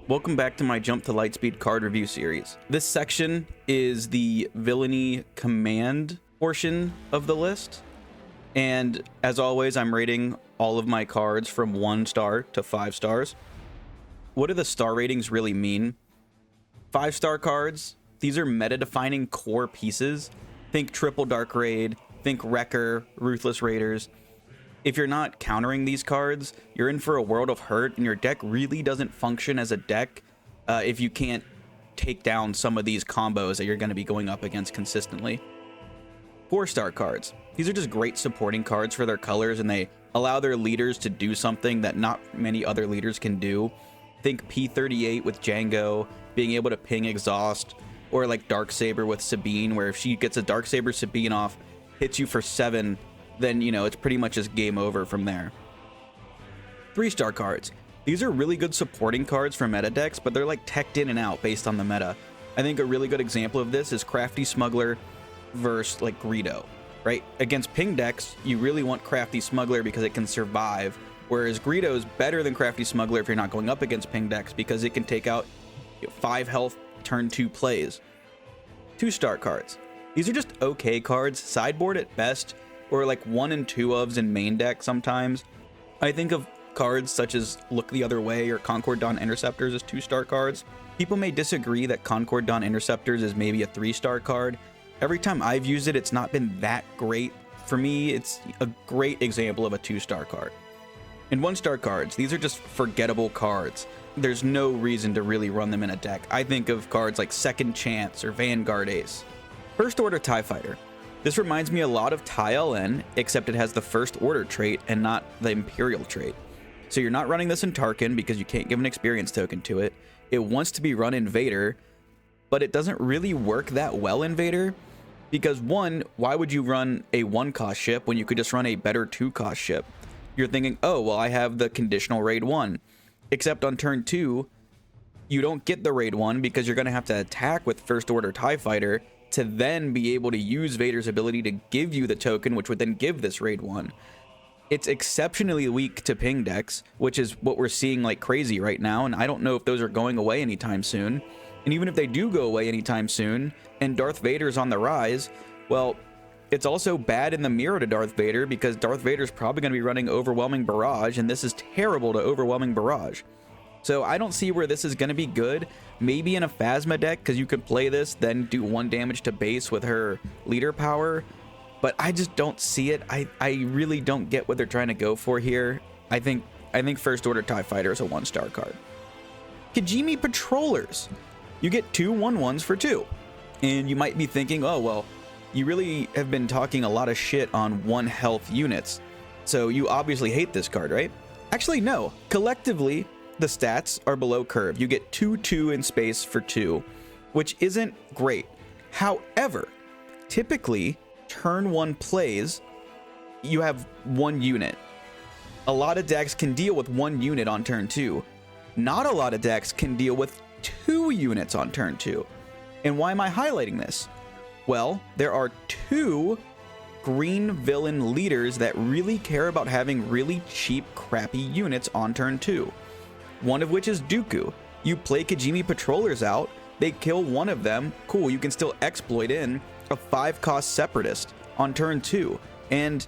Welcome back to my Jump to Lightspeed card review series. This section is the Villainy command portion of the list. And as always, I'm rating all of my cards from 1 star to 5 stars. What do the star ratings really mean? 5-star cards, these are meta-defining core pieces. Think Triple Dark Raid, think Wrecker, Ruthless Raiders. If you're not countering these cards, you're in for a world of hurt, and your deck really doesn't function as a deck if you can't take down some of these combos that you're going to be going up against consistently. 4-star cards. These are just great supporting cards for their colors, and they allow their leaders to do something that not many other leaders can do. Think P38 with Django, being able to ping Exhaust, or like Darksaber with Sabine, where if she gets a Darksaber Sabine off, hits you for 7, then, you know, it's pretty much just game over from there. 3-star cards. These are really good supporting cards for meta decks, but they're like teched in and out based on the meta. I think a really good example of this is Crafty Smuggler versus like Greedo, right? Against ping decks, you really want Crafty Smuggler because it can survive, whereas Greedo is better than Crafty Smuggler if you're not going up against ping decks because it can take out 5 health turn 2 plays. 2-star cards. These are just okay cards, sideboard at best, or like 1 and 2 ofs in main deck sometimes. I think of cards such as Look the Other Way or Concord Dawn Interceptors as 2-star cards. People may disagree that Concord Dawn Interceptors is maybe a 3-star card. Every time I've used it, it's not been that great. For me, it's a great example of a 2-star card. And 1-star cards, these are just forgettable cards. There's no reason to really run them in a deck. I think of cards like Second Chance or Vanguard Ace. First Order TIE Fighter. This reminds me a lot of TIE LN, except it has the First Order trait and not the Imperial trait. So you're not running this in Tarkin because you can't give an experience token to it. It wants to be run in Vader, but it doesn't really work that well in Vader because 1, why would you run a 1-cost ship when you could just run a better 2-cost ship? You're thinking, oh, well, I have the conditional raid 1. Except on turn 2, you don't get the raid 1 because you're going to have to attack with First Order TIE Fighter to then be able to use Vader's ability to give you the token, which would then give this raid 1. It's exceptionally weak to ping decks, which is what we're seeing like crazy right now, and I don't know if those are going away anytime soon. And even if they do go away anytime soon, and Darth Vader's on the rise, well, it's also bad in the mirror to Darth Vader because Darth Vader's probably going to be running Overwhelming Barrage, and this is terrible to Overwhelming Barrage. So I don't see where this is going to be good. Maybe in a Phasma deck, because you could play this, then do 1 damage to base with her leader power. But I just don't see it. I really don't get what they're trying to go for here. I think First Order TIE Fighter is a 1-star card. Kijimi Patrollers. You get 2 1/1s for 2. And you might be thinking, oh, well, you really have been talking a lot of shit on 1 health units. So you obviously hate this card, right? Actually, no. Collectively, the stats are below curve. You get 2/2 in space for 2, which isn't great. However, typically, turn 1 plays, you have 1 unit. A lot of decks can deal with 1 unit on turn 2. Not a lot of decks can deal with 2 units on turn 2. And why am I highlighting this? Well, there are 2 green villain leaders that really care about having really cheap, crappy units on turn 2. One of which is Dooku. You play Kijimi Patrollers out, they kill one of them, cool, you can still exploit in a 5-cost Separatist on turn 2. And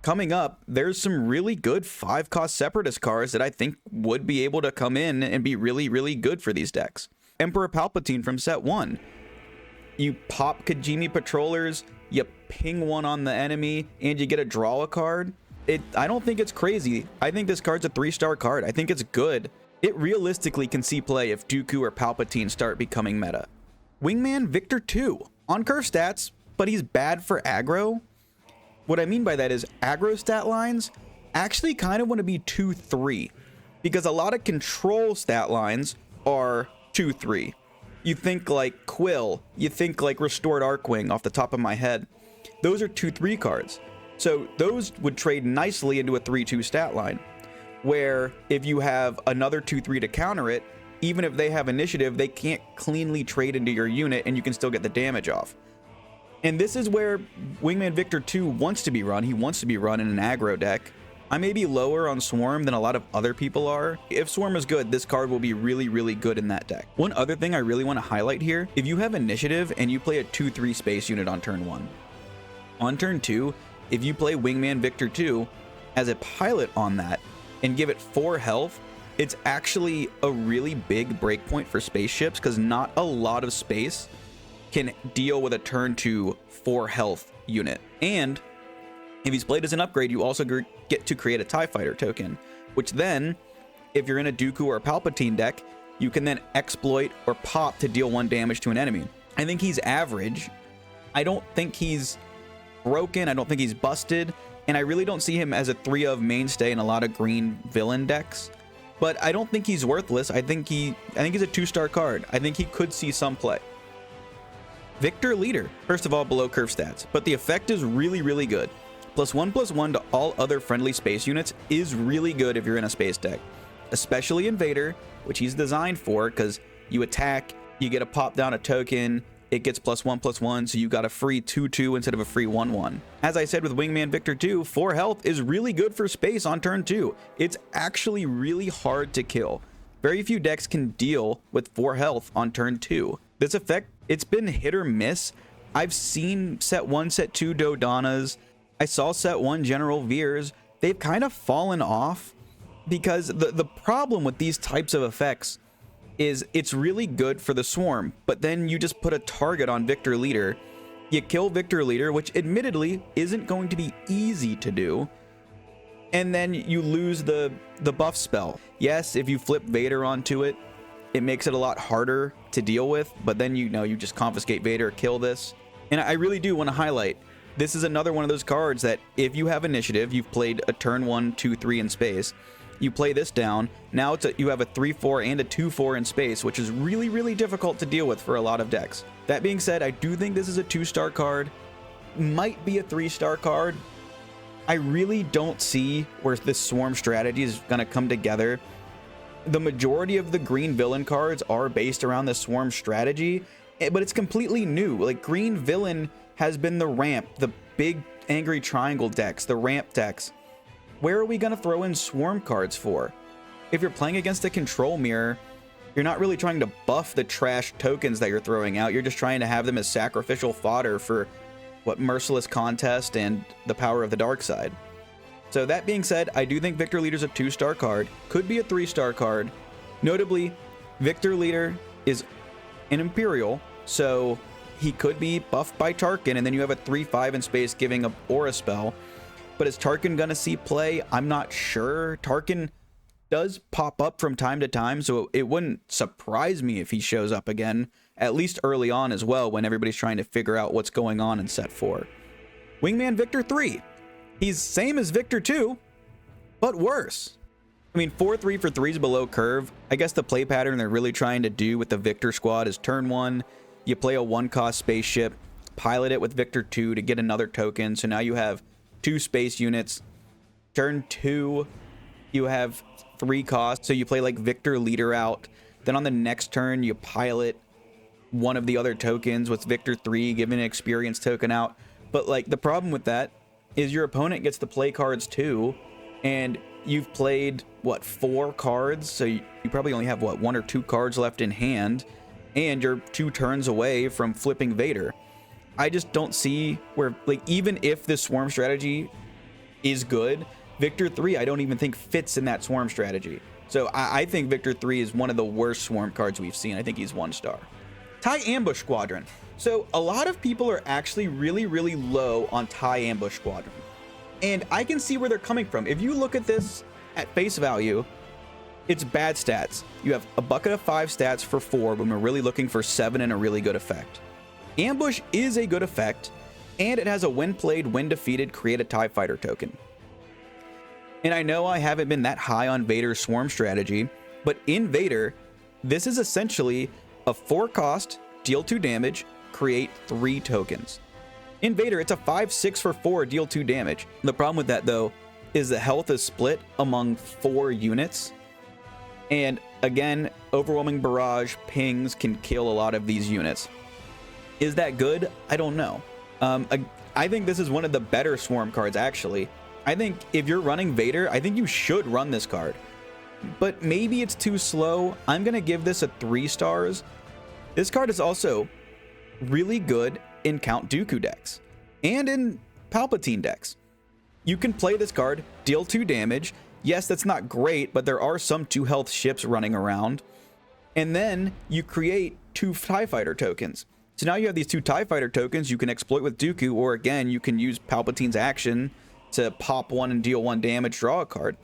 coming up, there's some really good 5-cost Separatist cards that I think would be able to come in and be really, really good for these decks. Emperor Palpatine from set 1. You pop Kijimi Patrollers, you ping 1 on the enemy, and you get to draw a card. I don't think it's crazy. I think this card's a 3-star card. I think it's good. It realistically can see play if Dooku or Palpatine start becoming meta. Wingman Victor Two. On curve stats, but he's bad for aggro. What I mean by that is aggro stat lines actually kind of want to be 2-3 because a lot of control stat lines are 2-3. You think like Quill, you think like Restored Arcwing off the top of my head. Those are 2-3 cards. So those would trade nicely into a 3-2 stat line, where if you have another 2-3 to counter it, even if they have initiative, they can't cleanly trade into your unit and you can still get the damage off. And this is where Wingman Victor 2 wants to be run. He wants to be run in an aggro deck. I may be lower on Swarm than a lot of other people are. If Swarm is good, this card will be really, really good in that deck. One other thing I really want to highlight here, if you have initiative and you play a 2/3 space unit on turn 1, on turn 2, if you play Wingman Victor Two as a pilot on that and give it 4 health, it's actually a really big breakpoint for spaceships because not a lot of space can deal with a turn 2 4 health unit. And if he's played as an upgrade, you also get to create a TIE Fighter token, which then, if you're in a Dooku or a Palpatine deck, you can then exploit or pop to deal 1 damage to an enemy. I think he's average. I don't think he's broken. I don't think he's busted. And I really don't see him as a 3-of mainstay in a lot of green villain decks. But I don't think he's worthless. I think he's a 2-star card. I think he could see some play. Victor Leader. First of all, below curve stats, but the effect is really, really good. +1/+1 to all other friendly space units is really good if you're in a space deck, especially in Vader, which he's designed for because you attack, you get to pop down a token, it gets +1/+1, so you got a free 2/2 instead of a free 1/1. As I said with Wingman Victor 2, 4 health is really good for space on turn 2. It's actually really hard to kill. Very few decks can deal with 4 health on turn 2. This effect, it's been hit or miss. I've seen set 1, set 2 Dodanas. I saw set 1 General Veers. They've kind of fallen off because the problem with these types of effects is it's really good for the Swarm, but then you just put a target on Victor Leader. You kill Victor Leader, which admittedly isn't going to be easy to do, and then you lose the buff spell. Yes, if you flip Vader onto it, it makes it a lot harder to deal with, but then you just confiscate Vader, kill this. And I really do want to highlight, this is another one of those cards that if you have initiative, you've played a turn 1, 2, 3 in space, you play this down, now you have a 3/4 and a 2/4 in space, which is really, really difficult to deal with for a lot of decks. That being said, I do think this is a 2-star card, might be a 3-star card. I really don't see where this Swarm strategy is going to come together. The majority of the green villain cards are based around the Swarm strategy, but it's completely new. Like, green villain has been the ramp, the big angry triangle decks, the ramp decks. Where are we going to throw in Swarm cards for? If you're playing against a control mirror, you're not really trying to buff the trash tokens that you're throwing out. You're just trying to have them as sacrificial fodder for Merciless Contest and the power of the dark side. So that being said, I do think Victor Leader's a 2-star card, could be a 3-star card. Notably, Victor Leader is an Imperial, so he could be buffed by Tarkin, and then you have a 3/5 in space giving a aura spell. But is Tarkin gonna see play? I'm not sure. Tarkin does pop up from time to time, so it wouldn't surprise me if he shows up again, at least early on as well, when everybody's trying to figure out what's going on in set 4. Wingman Victor 3. He's same as Victor 2, but worse. I mean, 4/3 for 3s below curve. I guess the play pattern they're really trying to do with the Victor squad is turn 1, you play a 1-cost spaceship, pilot it with Victor 2 to get another token, so now you have 2 space units. Turn 2, you have 3 costs, so you play like Victor Leader out. Then on the next turn, you pilot one of the other tokens with Victor 3, giving an experience token out. But like, the problem with that is your opponent gets to play cards too, and you've played, 4 cards? So you probably only have, 1 or 2 cards left in hand, and you're 2 turns away from flipping Vader. I just don't see where, like, even if this Swarm strategy is good, Victor 3 I don't even think fits in that Swarm strategy. So I think Victor 3 is one of the worst Swarm cards we've seen. I think he's 1-star. TIE Ambush Squadron. So a lot of people are actually really, really low on TIE Ambush Squadron. And I can see where they're coming from. If you look at this at face value, it's bad stats. You have a bucket of 5 stats for 4 when we're really looking for 7 and a really good effect. Ambush is a good effect, and it has a when played, when defeated, create a TIE Fighter token. And I know I haven't been that high on Vader's Swarm strategy, but in Vader, this is essentially a 4-cost, deal 2 damage, create 3 tokens. In Vader, it's a 5/6 for 4, deal 2 damage. The problem with that, though, is the health is split among 4 units. And again, Overwhelming Barrage pings can kill a lot of these units. Is that good? I don't know. I think this is one of the better Swarm cards, actually. I think if you're running Vader, I think you should run this card. But maybe it's too slow. I'm going to give this a 3 stars. This card is also really good in Count Dooku decks and in Palpatine decks. You can play this card, deal 2 damage. Yes, that's not great, but there are some 2 health ships running around. And then you create 2 TIE Fighter tokens. So now you have these 2 TIE Fighter tokens you can exploit with Dooku, or again, you can use Palpatine's action to pop 1 and deal 1 damage, draw a card.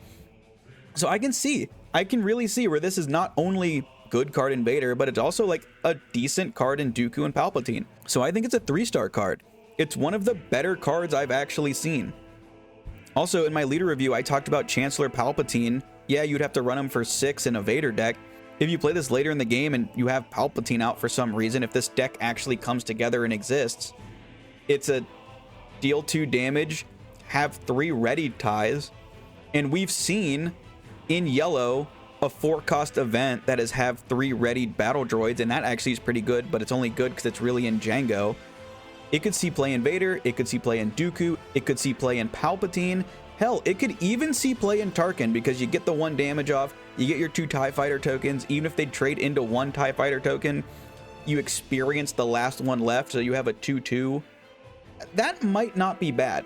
So I can really see where this is not only good card in Vader, but it's also like a decent card in Dooku and Palpatine. So I think it's a 3-star card. It's one of the better cards I've actually seen. Also, in my leader review, I talked about Chancellor Palpatine. Yeah, you'd have to run him for 6 in a Vader deck. If you play this later in the game and you have Palpatine out for some reason, if this deck actually comes together and exists, it's a deal 2 damage, have 3 ready ties, and we've seen in yellow a 4-cost event that has have 3 readied battle droids, and that actually is pretty good, but it's only good because it's really in Django. It could see play in Vader, it could see play in Dooku, it could see play in Palpatine. Hell, it could even see play in Tarkin because you get the 1 damage off, you get your 2 TIE Fighter tokens. Even if they trade into 1 TIE Fighter token, you experience the last one left, so you have a 2/2. That might not be bad.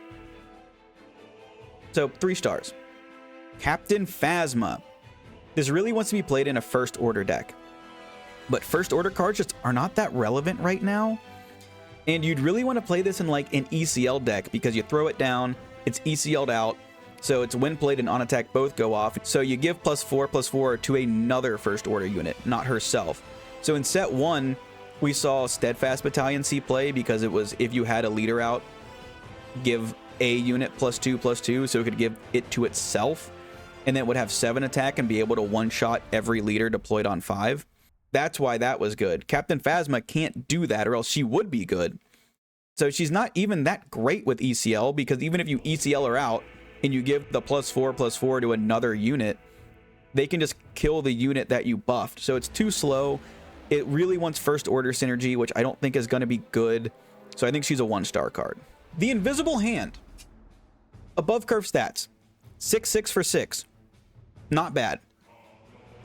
So 3 stars. Captain Phasma. This really wants to be played in a First Order deck, but First Order cards just are not that relevant right now. And you'd really want to play this in like an ECL deck because you throw it down, it's ECL'd out, so it's when played and on attack both go off. So you give +4/+4 to another First Order unit, not herself. So in set 1, we saw Steadfast Battalion see play because it was if you had a leader out, give a unit +2/+2, so it could give it to itself, and then it would have 7 attack and be able to one-shot every leader deployed on 5. That's why that was good. Captain Phasma can't do that, or else she would be good. So she's not even that great with ECL, because even if you ECL her out and you give the +4/+4 to another unit, they can just kill the unit that you buffed. So it's too slow. It really wants First Order synergy, which I don't think is going to be good. So I think she's a 1-star card. The Invisible Hand. Above curve stats. 6/6 for 6. Not bad.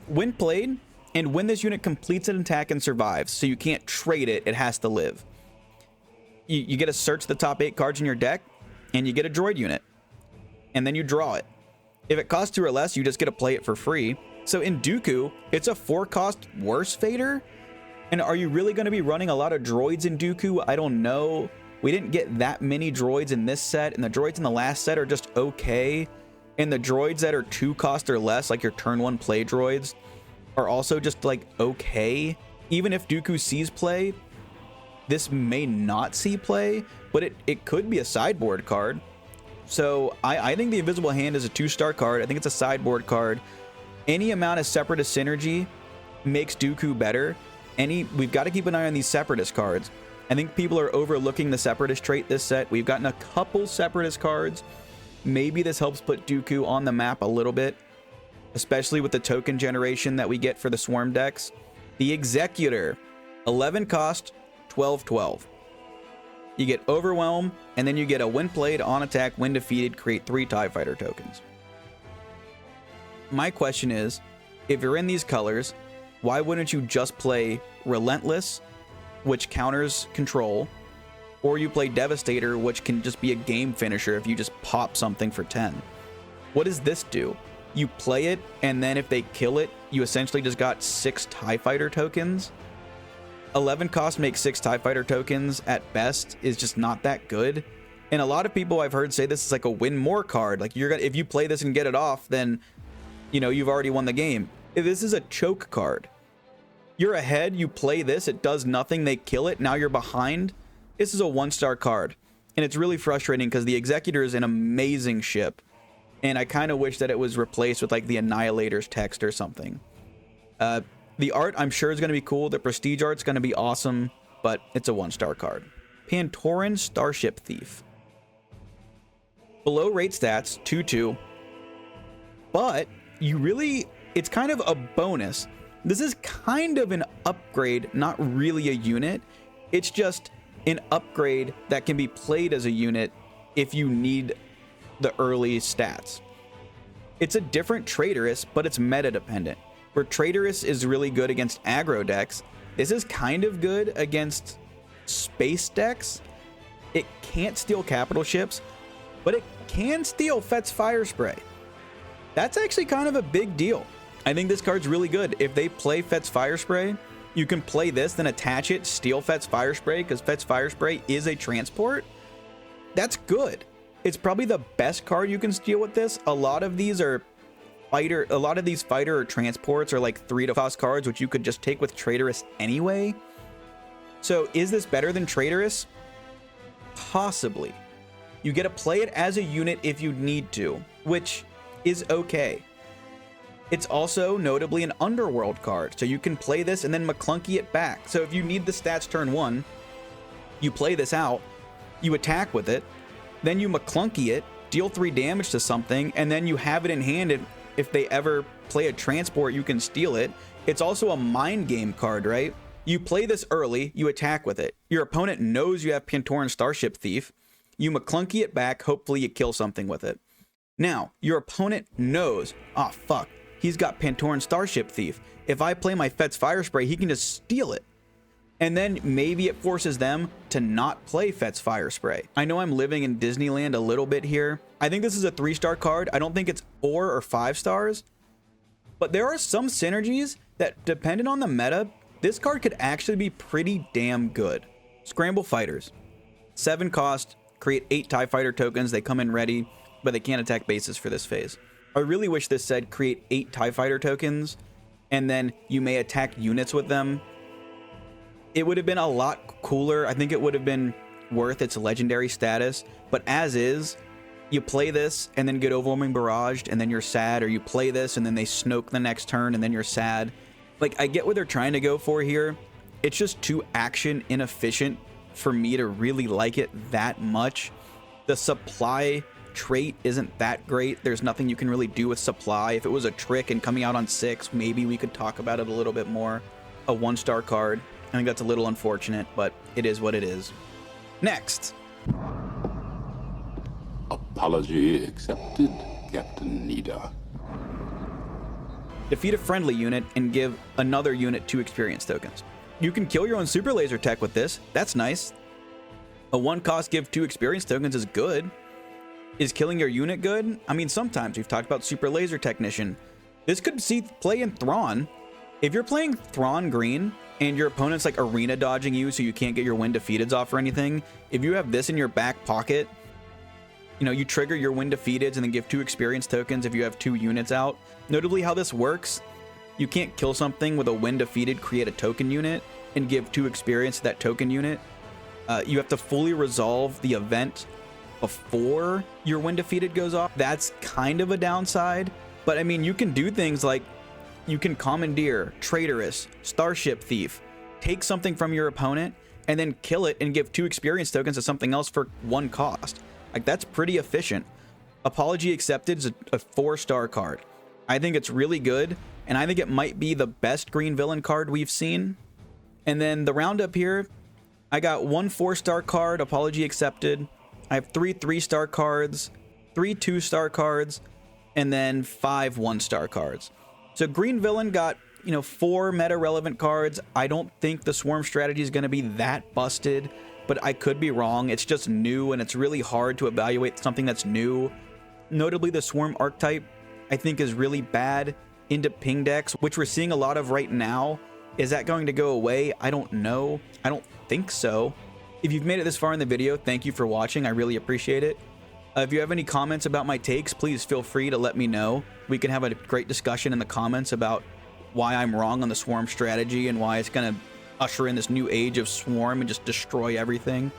When played, and when this unit completes an attack and survives, so you can't trade it, it has to live. You get to search the top 8 cards in your deck, and you get a droid unit. And then you draw it. If it costs 2 or less, you just get to play it for free. So in Dooku, it's a 4-cost worse Vader. And are you really going to be running a lot of droids in Dooku? I don't know. We didn't get that many droids in this set, and the droids in the last set are just okay. And the droids that are 2 cost or less, like your turn 1 play droids, are also just like okay. Even if Dooku sees play, this may not see play, but it could be a sideboard card. So I think the Invisible Hand is a 2-star card. I think it's a sideboard card. Any amount of Separatist synergy makes Dooku better. We've got to keep an eye on these Separatist cards. I think people are overlooking the Separatist trait this set. We've gotten a couple Separatist cards. Maybe this helps put Dooku on the map a little bit, especially with the token generation that we get for the Swarm decks. The Executor. 11 cost, 12/12. You get Overwhelm, and then you get a when played, on attack, when defeated, create 3 TIE Fighter tokens. My question is, if you're in these colors, why wouldn't you just play Relentless, which counters control, or you play Devastator, which can just be a game finisher if you just pop something for 10? What does this do? You play it, and then if they kill it, you essentially just got 6 TIE Fighter tokens. 11 cost makes 6 TIE Fighter tokens at best is just not that good. And a lot of people I've heard say this is like a win more card. Like if you play this and get it off, then you've already won the game. This is a choke card. You're ahead, you play this, it does nothing, they kill it, now you're behind. This is a 1-star card. And it's really frustrating because the Executor is an amazing ship. And I kind of wish that it was replaced with like the Annihilator's text or something. The art I'm sure is going to be cool. The prestige art's going to be awesome, but it's a 1-star card. Pantoran Starship Thief. Below rate stats, 2/2. But it's kind of a bonus. This is kind of an upgrade, not really a unit. It's just an upgrade that can be played as a unit if you need the early stats. It's a different Traitorous, but it's meta dependent. Where Traitorous is really good against aggro decks, this is kind of good against space decks. It can't steal capital ships, but it can steal Fet's Fire Spray. That's actually kind of a big deal. I think this card's really good. If they play Fet's Fire Spray, you can play this, then attach it, steal Fet's Fire Spray, because Fet's Fire Spray is a transport. That's good. It's probably the best card you can steal with this. A lot of these fighter or transports are like 3 to cost cards, which you could just take with Traitorous anyway. So is this better than Traitorous? Possibly. You get to play it as a unit if you need to, which is okay. It's also notably an Underworld card, so you can play this and then McClunky it back. So if you need the stats turn 1, you play this out, you attack with it, then you McClunky it, deal 3 damage to something, and then you have it in hand, and if they ever play a transport, you can steal it. It's also a mind game card, right? You play this early, you attack with it. Your opponent knows you have Pantoran Starship Thief. You McClunky it back, hopefully you kill something with it. Now, your opponent knows, oh fuck, he's got Pantoran Starship Thief. If I play my Fet's Fire Spray, he can just steal it. And then maybe it forces them to not play Fet's Fire Spray. I know I'm living in Disneyland a little bit here. I think this is a 3-star card. I don't think it's 4 or 5 stars. But there are some synergies that, depending on the meta, this card could actually be pretty damn good. Scramble Fighters. 7 cost, create 8 TIE Fighter tokens. They come in ready, but they can't attack bases for this phase. I really wish this said create 8 TIE Fighter tokens, and then you may attack units with them. It would have been a lot cooler. I think it would have been worth its legendary status, but as is, you play this and then get Overwhelming Barraged and then you're sad, or you play this and then they Snoke the next turn and then you're sad. Like, I get what they're trying to go for here. It's just too action inefficient for me to really like it that much. The supply trait isn't that great. There's nothing you can really do with supply. If it was a trick and coming out on 6, maybe we could talk about it a little bit more. A 1-star card. I think that's a little unfortunate, but it is what it is. Next. Apology accepted, Captain Nida. Defeat a friendly unit and give another unit 2 experience tokens. You can kill your own super laser tech with this. That's nice. A 1-cost give 2 experience tokens is good. Is killing your unit good? I mean, sometimes. We've talked about super laser technician. This could see play in Thrawn. If you're playing Thrawn green and your opponent's like arena dodging you so you can't get your win defeateds off or anything, if you have this in your back pocket, you know, you trigger your win defeateds and then give 2 experience tokens if you have 2 units out. Notably how this works, you can't kill something with a win defeated, create a token unit, and give 2 experience to that token unit. You have to fully resolve the event before your win defeated goes off. That's kind of a downside, but I mean, you can do things like you can commandeer, Traitorous, Starship Thief, take something from your opponent, and then kill it and give 2 experience tokens to something else for 1 cost. Like, that's pretty efficient. Apology Accepted is a 4-star card. I think it's really good, and I think it might be the best green villain card we've seen. And then the Roundup here, I got 1 4-star card, Apology Accepted. I have 3 3-star cards, 3 2-star cards, and then 5 1-star cards. So green villain got, you know, 4 meta-relevant cards. I don't think the swarm strategy is going to be that busted, but I could be wrong. It's just new, and it's really hard to evaluate something that's new. Notably, the swarm archetype, I think, is really bad into ping decks, which we're seeing a lot of right now. Is that going to go away? I don't know. I don't think so. If you've made it this far in the video, thank you for watching. I really appreciate it. If you have any comments about my takes, please feel free to let me know. We can have a great discussion in the comments about why I'm wrong on the swarm strategy and why it's going to usher in this new age of swarm and just destroy everything.